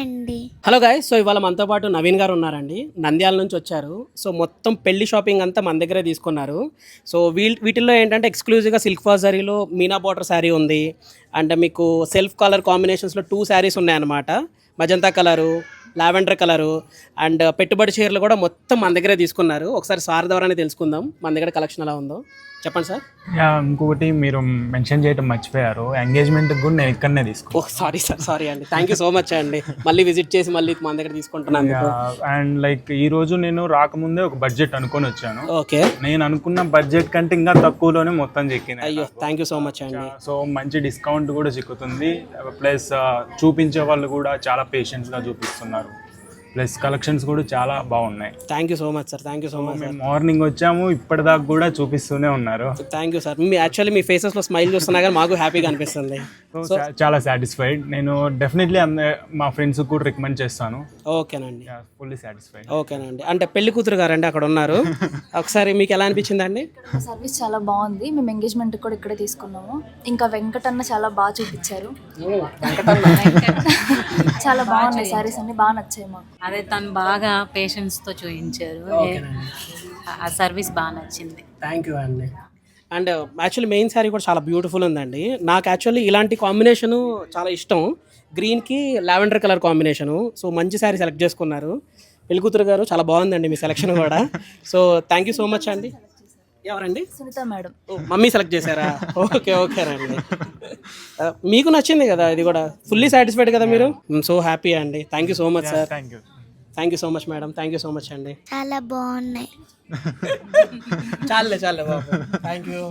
అండి. Hello guys, so ఇవాళ మనతో పాటు నవీన్ గారు ఉన్నారండి. నంద్యాల నుంచి వచ్చారు. సో మొత్తం పెళ్లి షాపింగ్ అంతా మన దగ్గరే తీసుకున్నారు. సో వీటిల్లో ఏంటంటే ఎక్స్క్లూజివ్గా సిల్క్ ఫాజరీలో మీనా బార్డర్ శారీ ఉంది. అండ్ మీకు సెల్ఫ్ కలర్ కాంబినేషన్స్లో 2 శారీస్ ఉన్నాయన్నమాట. Magenta colour, lavender colour and పెట్టుబడి చీరలు కూడా మొత్తం మన దగ్గరే తీసుకున్నారు. ఒకసారి సార్ ద్వారానే తెలుసుకుందాం మన దగ్గర కలెక్షన్ ఎలా ఉందో. చెప్పండి సార్. ఇంకొకటి మీరు మెన్షన్ చేయడం మర్చిపోయారు, ఎంగేజ్మెంట్కి కూడా నేను ఇక్కడనే తీసుకున్నాను. ఓహ్ సారీ సార్, సారీ అండి. థ్యాంక్ యూ సో మచ్ అండి. మళ్ళీ విజిట్ చేసి మళ్ళీ మన దగ్గర తీసుకుంటున్నాను. అండ్ లైక్ ఈ రోజు నేను రాకముందే ఒక బడ్జెట్ అనుకొని వచ్చాను. ఓకే, నేను అనుకున్న బడ్జెట్ కంటే ఇంకా తక్కువలోనే మొత్తం చెక్కినాయి. అయ్యో థ్యాంక్ యూ సో మచ్ అండి. సో మంచి డిస్కౌంట్ కూడా చిక్కుతుంది. ప్లస్ చూపించే వాళ్ళు కూడా చాలా పేషెన్స్గా చూపిస్తున్నారు. ప్లస్ కలెక్షన్స్ కూడా చాలా బాగున్నాయి. Thank you so much sir, thank you so much. మేము మార్నింగ్ వచ్చాము, ఇప్పటిదాకా కూడా చూపిస్తూనే ఉన్నారు. Thank you sir. మీ యాక్చువల్లీ మీ ఫేసెస్లో స్మైల్ చూస్తున్నా కానీ మాకు హ్యాపీగా అనిపిస్తుంది. సో చాలా సాటిస్ఫైడ్. నేను డెఫినెట్లీ మా ఫ్రెండ్స్కి కూడా రికమెండ్ చేస్తాను. ఓకేనండి, ఫుల్లీ సాటిస్ఫైడ్. ఓకేనండి. అంటే పెళ్లి కూతురు గారండి అక్కడ ఉన్నారు. ఒకసారి మీకు ఎలా అనిపించింది అండి? సర్వీస్ చాలా బాగుంది. మేము ఎంగేజ్మెంట్ కూడా ఇక్కడే తీసుకున్నాము. ఇంకా వెంకటన్న చాలా బాగా చూపించారు. చాలా బాగున్నాయి సారీస్ అన్ని, బాగా నచ్చాయి మాకు. అదే తను బాగా పేషెన్స్తో చూపించారు. ఆ సర్వీస్ బాగా నచ్చింది. థ్యాంక్ యూ అండి. అండ్ యాక్చువల్లీ మెయిన్ శారీ కూడా చాలా బ్యూటిఫుల్ ఉందండి. నాకు యాక్చువల్లీ ఇలాంటి కాంబినేషను చాలా ఇష్టం. గ్రీన్కి లావెండర్ కలర్ కాంబినేషను. సో మంచి శారీ సెలెక్ట్ చేసుకున్నారు పెళ్ళికూతురు గారు. చాలా బాగుందండి మీ సెలెక్షన్ కూడా. So thank you so much అండి. ఎవరండి? సునీత మేడం. మమ్మీ సెలెక్ట్ చేశారా? ఓకే ఓకేనండి. మీకు నచ్చింది కదా ఇది కూడా? ఫుల్లీ సాటిస్ఫైడ్ కదా మీరు? సో హ్యాపీ అండి. Thank you so much sir. Thank you so much madam. Thank you so much అండి. చాలా బాగున్నాయి. చాలే బాబు. Thank you.